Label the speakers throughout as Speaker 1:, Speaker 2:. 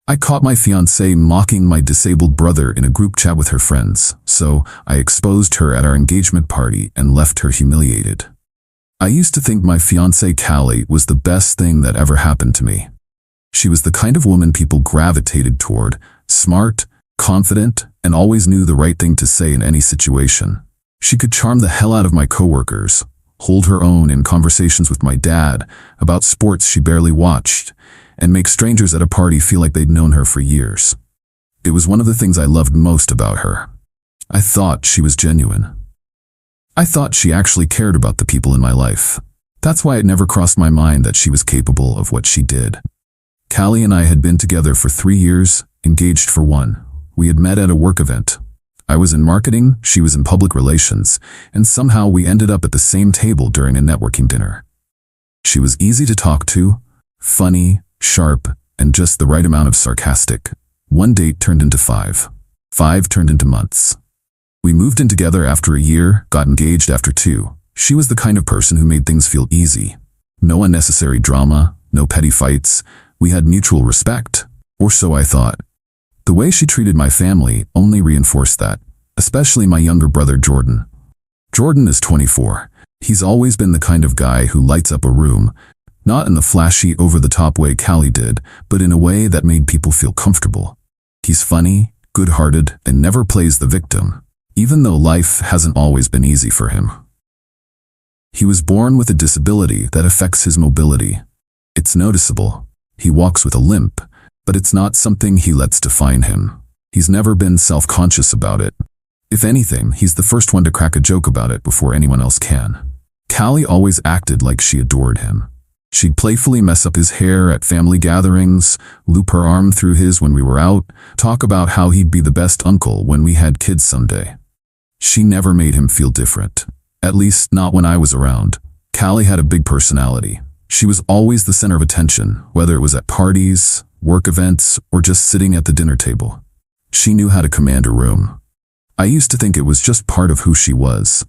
Speaker 1: I caught my fiancée mocking my disabled brother in a group chat with her friends, so I exposed her at our engagement party and left her humiliated. I used to think my fiancée Callie was the best thing that ever happened to me. She was the kind of woman people gravitated toward, smart, confident, and always knew the right thing to say in any situation. She could charm the hell out of my coworkers, hold her own in conversations with my dad about sports she barely watched, and make strangers at a party feel like they'd known her for years. It was one of the things I loved most about her. I thought she was genuine. I thought she actually cared about the people in my life. That's why it never crossed my mind that she was capable of what she did. Callie and I had been together for 3 years, engaged for 1. We had met at a work event. I was in marketing, she was in public relations, and somehow we ended up at the same table during a networking dinner. She was easy to talk to, funny, sharp, and just the right amount of sarcastic. 1 date turned into 5. 5 turned into months. We moved in together after a year, got engaged after 2. She was the kind of person who made things feel easy. No unnecessary drama, no petty fights. We had mutual respect, or so I thought. The way she treated my family only reinforced that, especially my younger brother Jordan. Jordan is 24. He's always been the kind of guy who lights up a room, not in the flashy, over-the-top way Callie did, but in a way that made people feel comfortable. He's funny, good-hearted, and never plays the victim, even though life hasn't always been easy for him. He was born with a disability that affects his mobility. It's noticeable. He walks with a limp, but it's not something he lets define him. He's never been self-conscious about it. If anything, he's the first one to crack a joke about it before anyone else can. Callie always acted like she adored him. She'd playfully mess up his hair at family gatherings, loop her arm through his when we were out, talk about how he'd be the best uncle when we had kids someday. She never made him feel different. At least not when I was around. Callie had a big personality. She was always the center of attention, whether it was at parties, work events, or just sitting at the dinner table. She knew how to command a room. I used to think it was just part of who she was.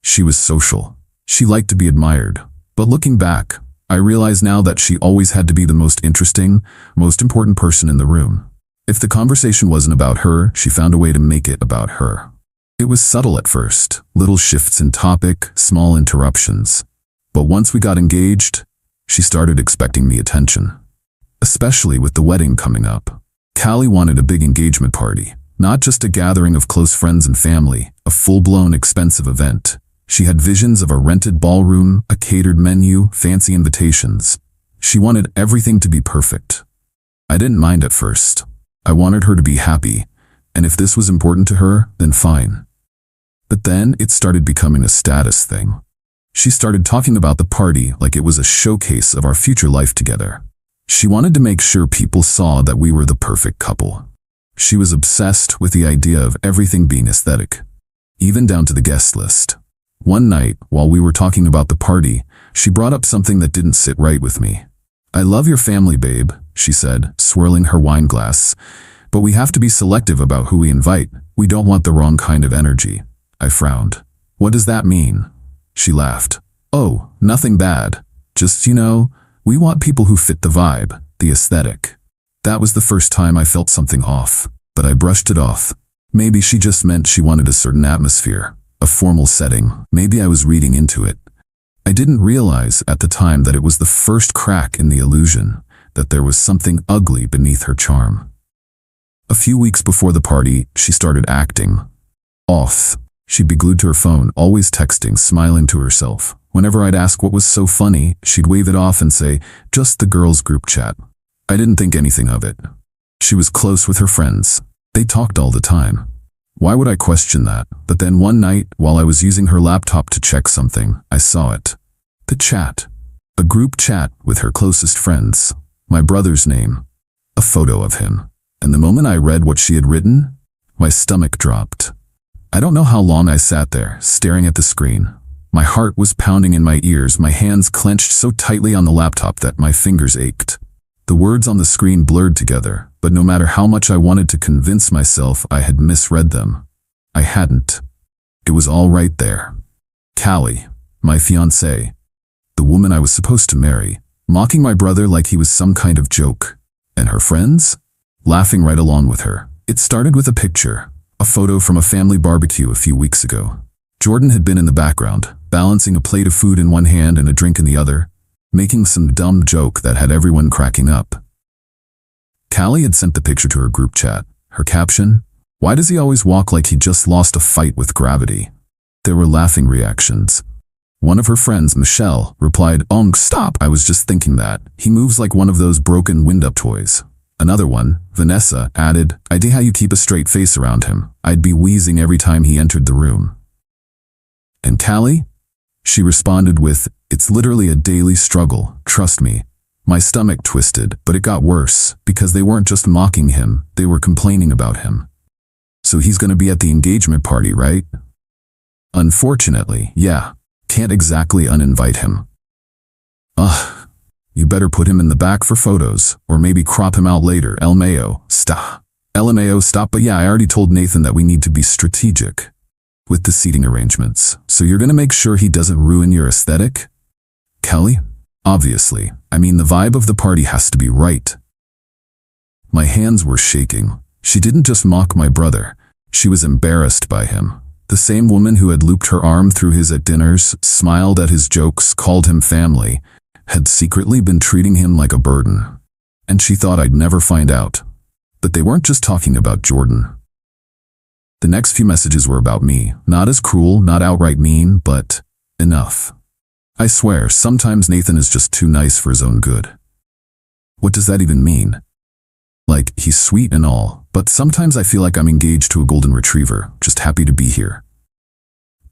Speaker 1: She was social. She liked to be admired. But looking back, I realize now that she always had to be the most interesting, most important person in the room. If the conversation wasn't about her, she found a way to make it about her. It was subtle at first, little shifts in topic, small interruptions. But once we got engaged, she started expecting me attention. Especially with the wedding coming up. Callie wanted a big engagement party, not just a gathering of close friends and family, a full-blown expensive event. She had visions of a rented ballroom, a catered menu, fancy invitations. She wanted everything to be perfect. I didn't mind at first. I wanted her to be happy, and if this was important to her, then fine. But then it started becoming a status thing. She started talking about the party like it was a showcase of our future life together. She wanted to make sure people saw that we were the perfect couple. She was obsessed with the idea of everything being aesthetic, even down to the guest list. One night, while we were talking about the party, she brought up something that didn't sit right with me. "I love your family, babe," she said, swirling her wine glass. "But we have to be selective about who we invite. We don't want the wrong kind of energy." I frowned. "What does that mean?" She laughed. "Oh, nothing bad. Just, we want people who fit the vibe, the aesthetic." That was the first time I felt something off, but I brushed it off. Maybe she just meant she wanted a certain atmosphere, a formal setting. Maybe I was reading into it. I didn't realize at the time that it was the first crack in the illusion, that there was something ugly beneath her charm. A few weeks before the party, she started acting off. She'd be glued to her phone, always texting, smiling to herself. Whenever I'd ask what was so funny, she'd wave it off and say, "Just the girls' group chat." I didn't think anything of it. She was close with her friends. They talked all the time. Why would I question that? But then one night, while I was using her laptop to check something, I saw it. The chat. A group chat with her closest friends. My brother's name. A photo of him. And the moment I read what she had written, my stomach dropped. I don't know how long I sat there, staring at the screen. My heart was pounding in my ears, my hands clenched so tightly on the laptop that my fingers ached. The words on the screen blurred together, but no matter how much I wanted to convince myself I had misread them, I hadn't. It was all right there. Callie, my fiancée, the woman I was supposed to marry, mocking my brother like he was some kind of joke. And her friends? laughing right along with her. It started with a picture, a photo from a family barbecue a few weeks ago. Jordan had been in the background, balancing a plate of food in one hand and a drink in the other, making some dumb joke that had everyone cracking up. Callie had sent the picture to her group chat. Her caption, "Why does he always walk like he just lost a fight with gravity?" There were laughing reactions. One of her friends, Michelle, replied, Stop, I was just thinking that. He moves like one of those broken wind-up toys." Another one, Vanessa, added, "Idea how you keep a straight face around him. I'd be wheezing every time he entered the room." And Callie? She responded with, "It's literally a daily struggle, trust me." My stomach twisted, but it got worse, because they weren't just mocking him, they were complaining about him. So he's gonna be at the engagement party, right? Unfortunately, yeah. Can't exactly uninvite him. Ugh. You better put him in the back for photos, or maybe crop him out later. LMAO, stop. But yeah, I already told Nathan that we need to be strategic with the seating arrangements. So you're gonna make sure he doesn't ruin your aesthetic? Kelly? Obviously. I mean, the vibe of the party has to be right. My hands were shaking. She didn't just mock my brother. She was embarrassed by him. The same woman who had looped her arm through his at dinners, smiled at his jokes, called him family, had secretly been treating him like a burden. And she thought I'd never find out. But they weren't just talking about Jordan. The next few messages were about me. Not as cruel, not outright mean, but enough. I swear, sometimes Nathan is just too nice for his own good. What does that even mean? Like, he's sweet and all, but sometimes I feel like I'm engaged to a golden retriever, just happy to be here.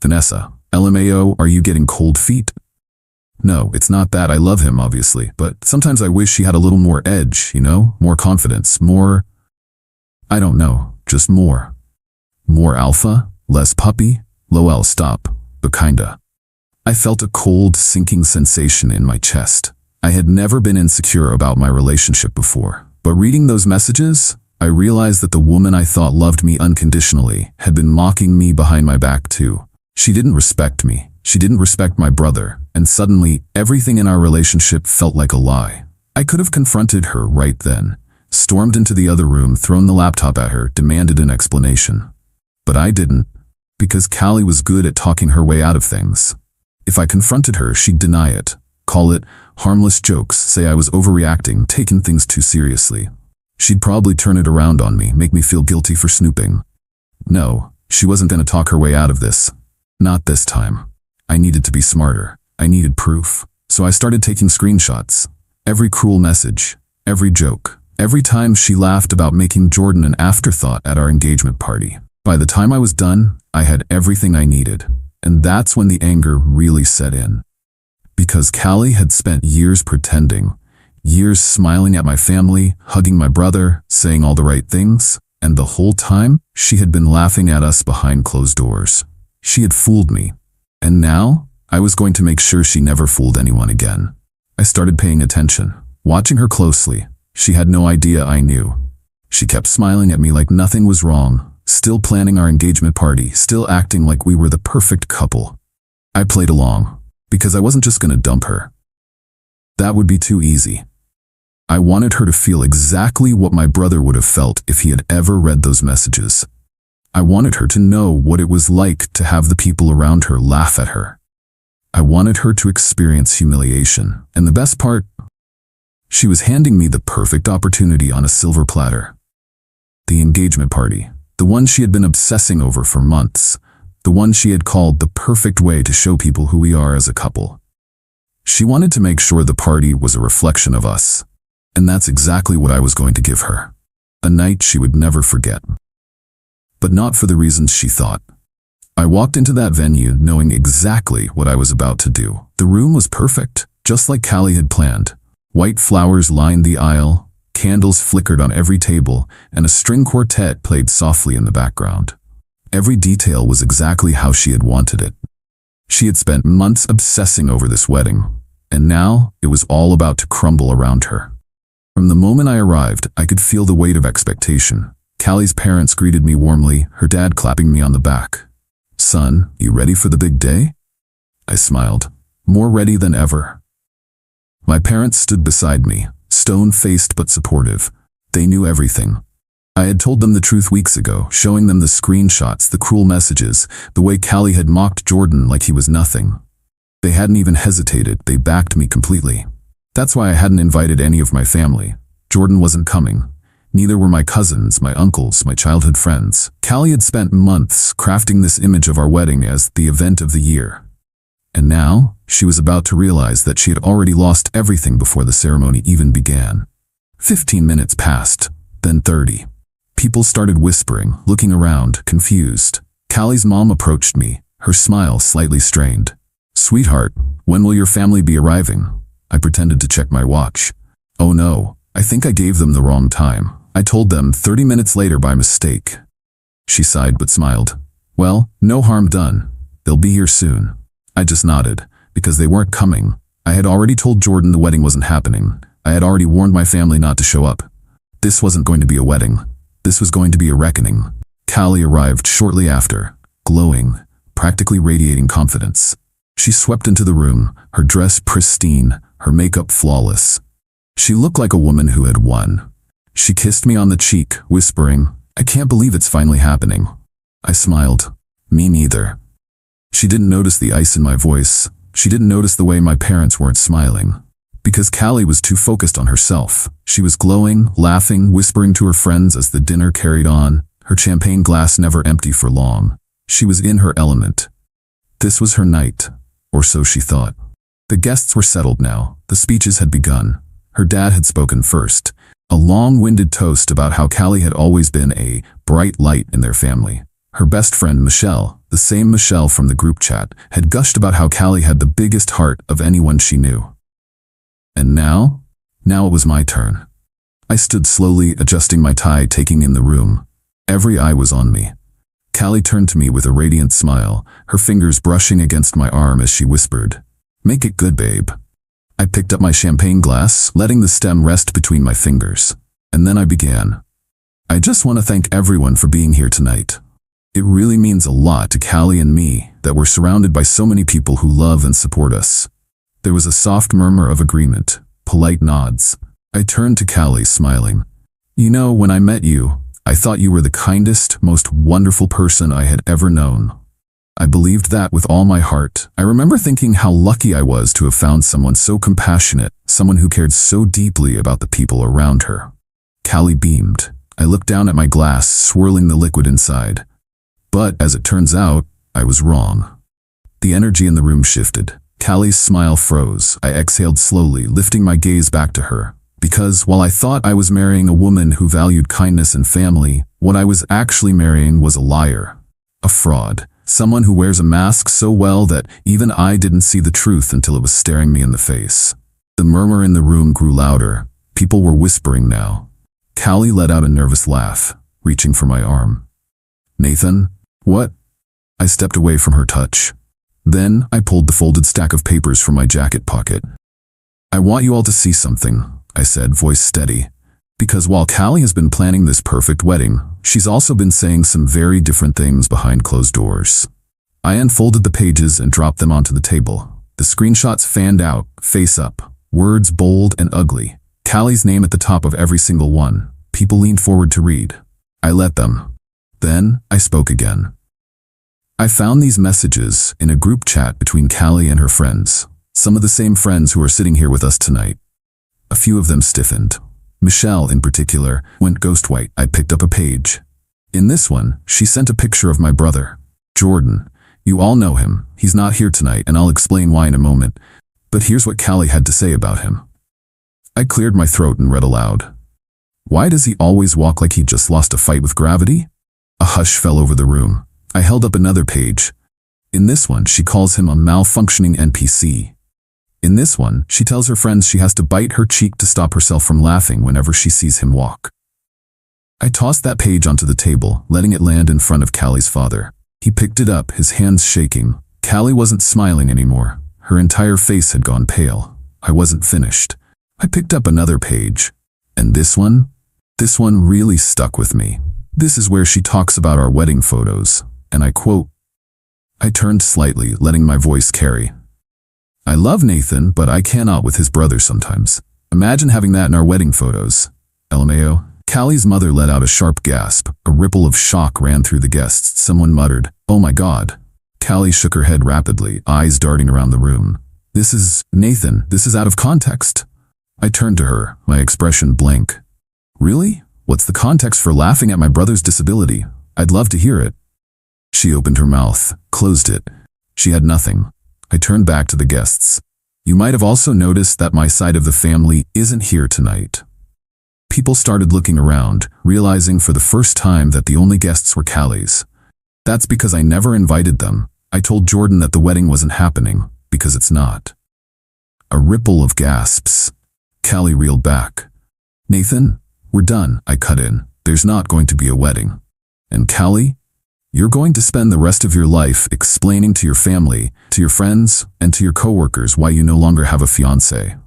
Speaker 1: Vanessa, LMAO, are you getting cold feet? No, it's not that. I love him, obviously, but sometimes I wish he had a little more edge, you know? More confidence, more... I don't know, just more. More alpha, less puppy, lol, stop, but kinda. I felt a cold, sinking sensation in my chest. I had never been insecure about my relationship before. But reading those messages, I realized that the woman I thought loved me unconditionally had been mocking me behind my back too. She didn't respect me. She didn't respect my brother. And suddenly, everything in our relationship felt like a lie. I could have confronted her right then, stormed into the other room, thrown the laptop at her, demanded an explanation. But I didn't, because Callie was good at talking her way out of things. If I confronted her, she'd deny it. Call it harmless jokes, say I was overreacting, taking things too seriously. She'd probably turn it around on me, make me feel guilty for snooping. No, she wasn't going to talk her way out of this. Not this time. I needed to be smarter. I needed proof. So I started taking screenshots. Every cruel message, every joke, every time she laughed about making Jordan an afterthought at our engagement party. By the time I was done, I had everything I needed. And that's when the anger really set in. Because Callie had spent years pretending, years smiling at my family, hugging my brother, saying all the right things, and the whole time, she had been laughing at us behind closed doors. She had fooled me. And now, I was going to make sure she never fooled anyone again. I started paying attention, watching her closely. She had no idea I knew. She kept smiling at me like nothing was wrong, still planning our engagement party, still acting like we were the perfect couple. I played along. Because I wasn't just going to dump her. That would be too easy. I wanted her to feel exactly what my brother would have felt if he had ever read those messages. I wanted her to know what it was like to have the people around her laugh at her. I wanted her to experience humiliation. And the best part, she was handing me the perfect opportunity on a silver platter. The engagement party, the one she had been obsessing over for months. The one she had called the perfect way to show people who we are as a couple. She wanted to make sure the party was a reflection of us, and that's exactly what I was going to give her. A night she would never forget. But not for the reasons she thought. I walked into that venue knowing exactly what I was about to do. The room was perfect, just like Callie had planned. White flowers lined the aisle, candles flickered on every table, and a string quartet played softly in the background. Every detail was exactly how she had wanted it. She had spent months obsessing over this wedding, and now it was all about to crumble around her. From the moment I arrived, I could feel the weight of expectation. Callie's parents greeted me warmly, her dad clapping me on the back. "Son, you ready for the big day?" I smiled, more ready than ever. My parents stood beside me, stone-faced but supportive. They knew everything. I had told them the truth weeks ago, showing them the screenshots, the cruel messages, the way Callie had mocked Jordan like he was nothing. They hadn't even hesitated, they backed me completely. That's why I hadn't invited any of my family. Jordan wasn't coming. Neither were my cousins, my uncles, my childhood friends. Callie had spent months crafting this image of our wedding as the event of the year. And now, she was about to realize that she had already lost everything before the ceremony even began. 15 minutes passed, then 30. People started whispering, looking around, confused. Callie's mom approached me, her smile slightly strained. "Sweetheart, when will your family be arriving?" I pretended to check my watch. "Oh no, I think I gave them the wrong time. I told them 30 minutes later by mistake." She sighed but smiled. "Well, no harm done. They'll be here soon." I just nodded, because they weren't coming. I had already told Jordan the wedding wasn't happening. I had already warned my family not to show up. This wasn't going to be a wedding. This was going to be a reckoning. Callie arrived shortly after, glowing, practically radiating confidence. She swept into the room, her dress pristine, her makeup flawless. She looked like a woman who had won. She kissed me on the cheek, whispering, "I can't believe it's finally happening." I smiled. Me neither. She didn't notice the ice in my voice. She didn't notice the way my parents weren't smiling. Because Callie was too focused on herself. She was glowing, laughing, whispering to her friends as the dinner carried on, her champagne glass never empty for long. She was in her element. This was her night, or so she thought. The guests were settled now. The speeches had begun. Her dad had spoken first. A long-winded toast about how Callie had always been a bright light in their family. Her best friend, Michelle, the same Michelle from the group chat, had gushed about how Callie had the biggest heart of anyone she knew. And now? Now it was my turn. I stood slowly, adjusting my tie, taking in the room. Every eye was on me. Callie turned to me with a radiant smile, her fingers brushing against my arm as she whispered, "Make it good, babe." I picked up my champagne glass, letting the stem rest between my fingers. And then I began. "I just want to thank everyone for being here tonight. It really means a lot to Callie and me that we're surrounded by so many people who love and support us." There was a soft murmur of agreement, polite nods. I turned to Callie, smiling. "You know, when I met you, I thought you were the kindest, most wonderful person I had ever known." I believed that with all my heart. I remember thinking how lucky I was to have found someone so compassionate, someone who cared so deeply about the people around her. Callie beamed. I looked down at my glass, swirling the liquid inside. But, as it turns out, I was wrong. The energy in the room shifted. Callie's smile froze. I exhaled slowly, lifting my gaze back to her. Because while I thought I was marrying a woman who valued kindness and family, what I was actually marrying was a liar. A fraud. Someone who wears a mask so well that even I didn't see the truth until it was staring me in the face. The murmur in the room grew louder. People were whispering now. Callie let out a nervous laugh, reaching for my arm. "Nathan, what?" I stepped away from her touch. Then I pulled the folded stack of papers from my jacket pocket. "I want you all to see something," I said, voice steady. Because while Callie has been planning this perfect wedding, she's also been saying some very different things behind closed doors. I unfolded the pages and dropped them onto the table. The screenshots fanned out, face up, words bold and ugly. Callie's name at the top of every single one. People leaned forward to read. I let them. Then I spoke again. I found these messages in a group chat between Callie and her friends. Some of the same friends who are sitting here with us tonight. A few of them stiffened. Michelle, in particular, went ghost white. I picked up a page. In this one, she sent a picture of my brother, Jordan. You all know him. He's not here tonight, and I'll explain why in a moment. But here's what Callie had to say about him. I cleared my throat and read aloud. "Why does he always walk like he just lost a fight with gravity?" A hush fell over the room. I held up another page. In this one, she calls him a malfunctioning NPC. In this one, she tells her friends she has to bite her cheek to stop herself from laughing whenever she sees him walk. I tossed that page onto the table, letting it land in front of Callie's father. He picked it up, his hands shaking. Callie wasn't smiling anymore. Her entire face had gone pale. I wasn't finished. I picked up another page. And this one really stuck with me. This is where she talks about our wedding photos, and I quote, I turned slightly, letting my voice carry. "I love Nathan, but I cannot with his brother sometimes. Imagine having that in our wedding photos. LMAO. Callie's mother let out a sharp gasp. A ripple of shock ran through the guests. Someone muttered, "Oh my God." Callie shook her head rapidly, eyes darting around the room. Nathan, this is out of context." I turned to her, my expression blank. "Really? What's the context for laughing at my brother's disability? I'd love to hear it." She opened her mouth, closed it. She had nothing. I turned back to the guests. "You might have also noticed that my side of the family isn't here tonight." People started looking around, realizing for the first time that the only guests were Callie's. "That's because I never invited them. I told Jordan that the wedding wasn't happening, because it's not." A ripple of gasps. Callie reeled back. "Nathan, we're done," I cut in. "There's not going to be a wedding. And Callie, you're going to spend the rest of your life explaining to your family, to your friends, and to your coworkers why you no longer have a fiancé."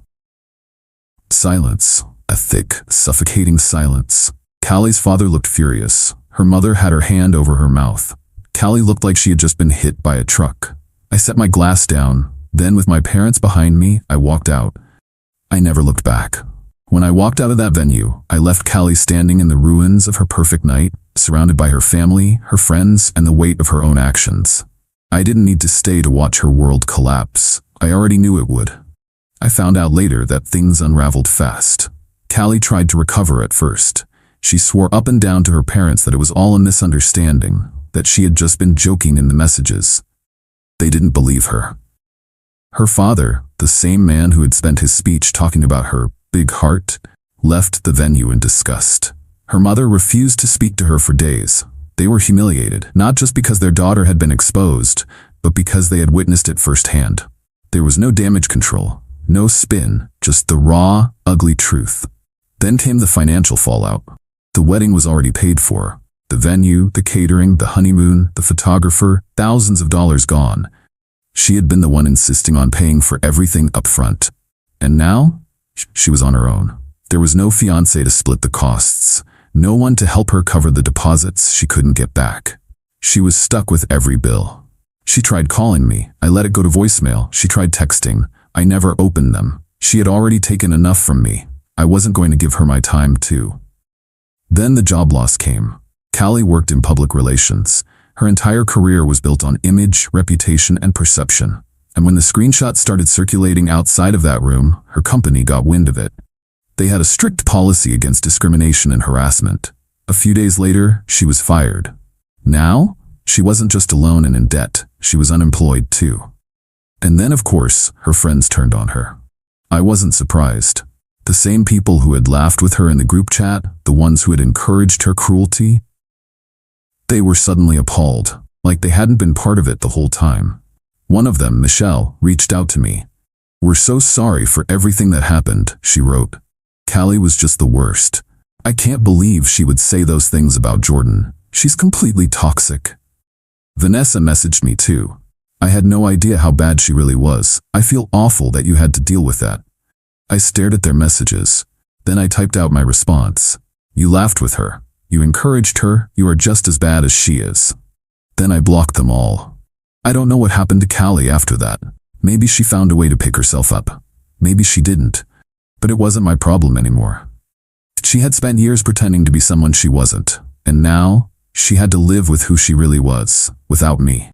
Speaker 1: Silence. A thick, suffocating silence. Callie's father looked furious. Her mother had her hand over her mouth. Callie looked like she had just been hit by a truck. I set my glass down. Then, with my parents behind me, I walked out. I never looked back. When I walked out of that venue, I left Callie standing in the ruins of her perfect night, surrounded by her family, her friends, and the weight of her own actions. I didn't need to stay to watch her world collapse. I already knew it would. I found out later that things unraveled fast. Callie tried to recover at first. She swore up and down to her parents that it was all a misunderstanding, that she had just been joking in the messages. They didn't believe her. Her father, the same man who had spent his speech talking about her big heart, left the venue in disgust. Her mother refused to speak to her for days. They were humiliated, not just because their daughter had been exposed, but because they had witnessed it firsthand. There was no damage control, no spin, just the raw, ugly truth. Then came the financial fallout. The wedding was already paid for. The venue, the catering, the honeymoon, the photographer, thousands of dollars gone. She had been the one insisting on paying for everything up front. And now, she was on her own. There was no fiancé to split the costs. No one to help her cover the deposits she couldn't get back. She was stuck with every bill. She tried calling me. I let it go to voicemail. She tried texting. I never opened them. She had already taken enough from me. I wasn't going to give her my time too. Then the job loss came. Callie worked in public relations. Her entire career was built on image, reputation, and perception. And when the screenshots started circulating outside of that room, her company got wind of it. They had a strict policy against discrimination and harassment. A few days later, she was fired. Now, she wasn't just alone and in debt, she was unemployed too. And then, of course, her friends turned on her. I wasn't surprised. The same people who had laughed with her in the group chat, the ones who had encouraged her cruelty, they were suddenly appalled, like they hadn't been part of it the whole time. One of them, Michelle, reached out to me. "We're so sorry for everything that happened," she wrote. "Callie was just the worst. I can't believe she would say those things about Jordan. She's completely toxic." Vanessa messaged me too. "I had no idea how bad she really was. I feel awful that you had to deal with that." I stared at their messages. Then I typed out my response. "You laughed with her. You encouraged her. You are just as bad as she is." Then I blocked them all. I don't know what happened to Callie after that. Maybe she found a way to pick herself up. Maybe she didn't. But it wasn't my problem anymore. She had spent years pretending to be someone she wasn't. And now, she had to live with who she really was, without me.